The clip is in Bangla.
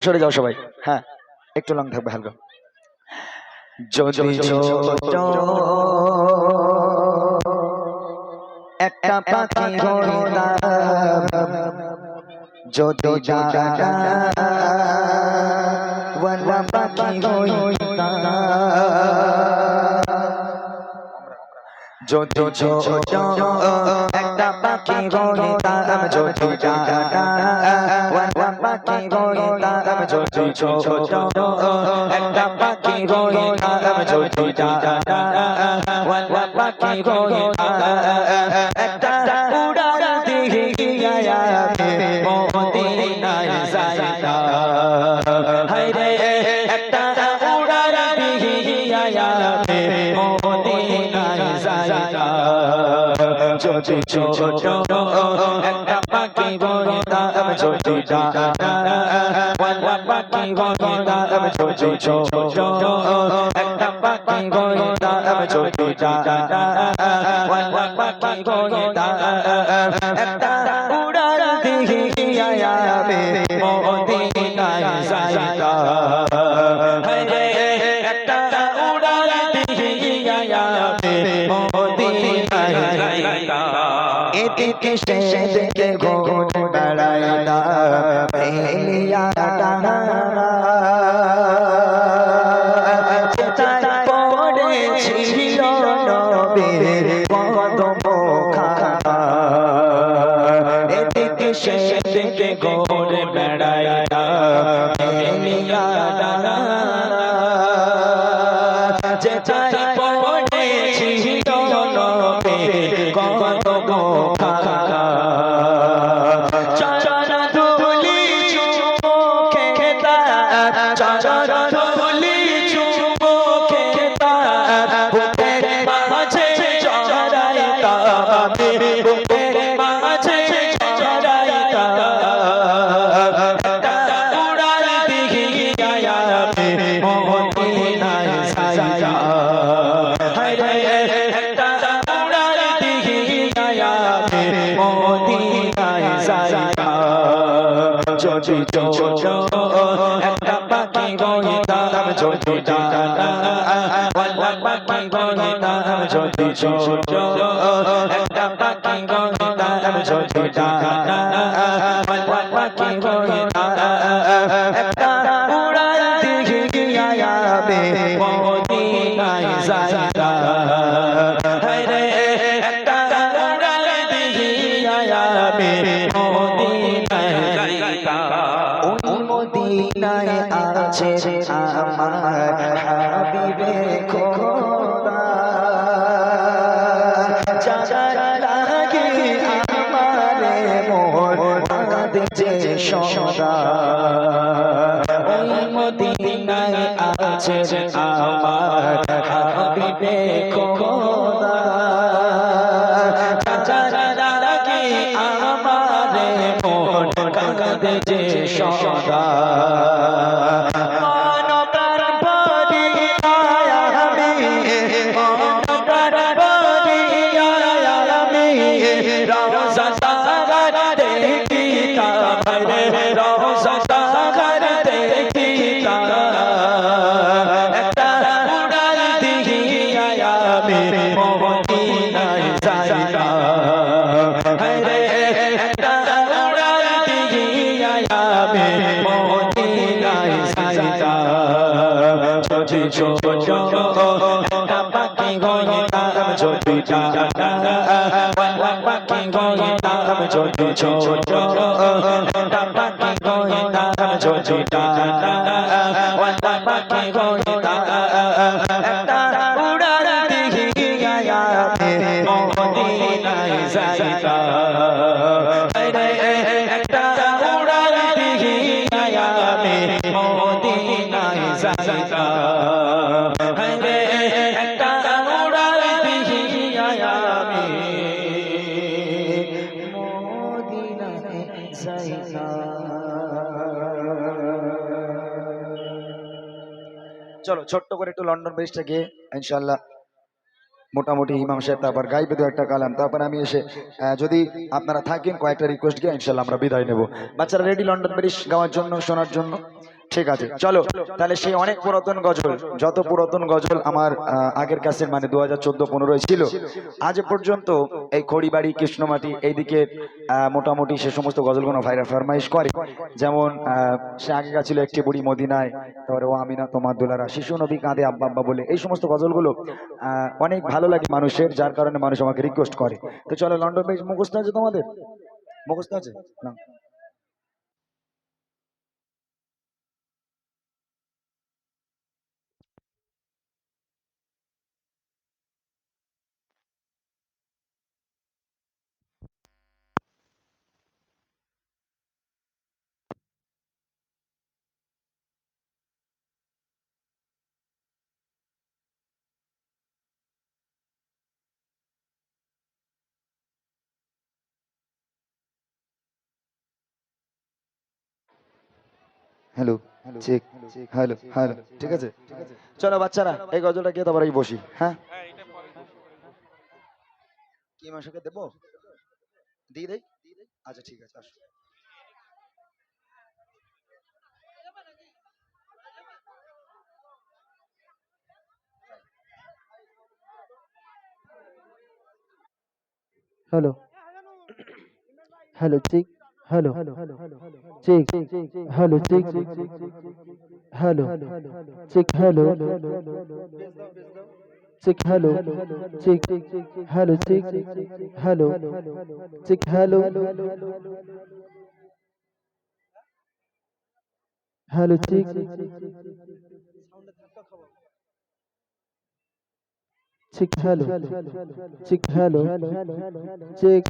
সরে যাও সবাই। হ্যাঁ, একটু লং থাকবে হালকা। যদি ছোট একটা পাখি হইতাম, যদি ডানা পাখি হইতাম, যদি ছোট একটা পাখি হইতাম, যদি ডানা পাখি হইতাম, যদি ছোট একটা পাখি হইতাম, যদি ডানা পাখি হইতাম, একটা উড়াল দিয়া মদিনায় যাইতাম। হায় রে একটা উড়াল দিয়া মদিনায় যাইতাম। যদি ছোট একটা পাখি হইতাম, যদি ডানা পাখি হইতাম, যদি ছোট একটা পাখি হইতাম, যদি ডানা পাখি হইতাম, একটা উড়াল দিয়া মদিনায় যাইতাম। হায় রে একটা উড়াল দিয়া মদিনায় যাইতাম। এদিকে সেদিকে ঘুরে বেড়াইতাম মেলিয়া ডানা, যেথায় পড়েছিল নবীর কদম খানা। এদিকে সেদিকে ঘুরে বেড়াইতাম মেলিয়া ডানা, যেথায় পড়েছিল নবীর কদম খানা। চরণ ধুলি চুমো খেতাম, চরণ ধুলি চুমো খেতাম, বুকের মাঝে চড়াইতাম, বুকের মাঝে চড়াইতাম। একটা উড়াল দিয়া মদিনায় যাইতাম। হায় রে একটা উড়াল দিয়া মদিনায় যাইতাম। যদি ছোট একটা পাখি হইতাম, যদি ডানা পাখি হইতাম, যদি ছোট একটা পাখি হইতাম, যদি ডানা পাখি হইতাম, একটা উড়াল দিয়া মদিনায় যাইতাম। হায় রে একটা উড়াল দিয়া মদিনায় যাইতাম। ওই মদিনায় আছে আমার হাবিবে খোদা, যার লাগি আমারে মন কাঁদছে সদা। ওই মদিনায় আছে আমার হাবিবে খোদা, যার লাগি আমারে মন কাঁদছে সদা। একটা উড়াল দিয়া মদিনায় যাইতাম। হায় রে একটা উড়াল দিয়া মদিনায় যাইতাম। যদি ছোট একটা পাখি হইতাম, যদি ডানা পাখি হইতাম, যদি ছোট একটা পাখি হইতাম, যদি ডানা পাখি হইতাম, একটা উড়াল দিয়া মদিনায় যাইতাম। একটা উড়াল দিয়া মদিনায় যাইতাম। একটা উড়াল দিয়া মদিনায় যাইতাম। চলো ছোট্ট করে একটু লন্ডন ব্রিজটা গিয়ে ইনশাআল্লাহ মোটামুটি ইমাম সাহেব তারপর গাইবে দু একটা কালাম, তারপর আমি এসে যদি আপনারা থাকেন কয়েকটা রিকোয়েস্ট গিয়ে ইনশাল্লাহ আমরা বিদায় নেব। বাচ্চারা রেডি লন্ডন ব্রিজ গাওয়ার জন্য, শোনার জন্য? ঠিক আছে, চলো তাহলে সেই অনেক পুরাতন গজল, যত পুরাতন গজল আমার আগের কাছে মানে 2014-15 ছিল আজ পর্যন্ত, এই খড়িবাড়ি কৃষ্ণমাটি এইদিকে মোটামুটি সে সমস্ত গজলগুলো ভাইরা ফরমাইশ করে। যেমন সে আগে ছিল একটি বুড়ি মদিনায়, তারপরে ও আমিনা তোমার দুলারা, শিশু নবী কাঁদে আব্বা আব্বা বলে, এই সমস্ত গজলগুলো অনেক ভালো লাগে মানুষের, যার কারণে মানুষ আমাকে রিকোয়েস্ট করে। তো চলো, লন্ডন ব্রিজ মুখস্থ আছে তোমাদের? মুখস্থ আছে না? হ্যালো, চেক, হ্যালো হ্যালো, ঠিক আছে। চলো বাচ্চারা, এই গজলটা গিয়ে তারপর আমি বসি। হ্যাঁ, কি মাসকে দেবো? দিয়ে দেই? আচ্ছা ঠিক আছে, আসো। Hello hello check hello check hello check hello check hello check hello check hello check hello check hello hello check check hello check hello check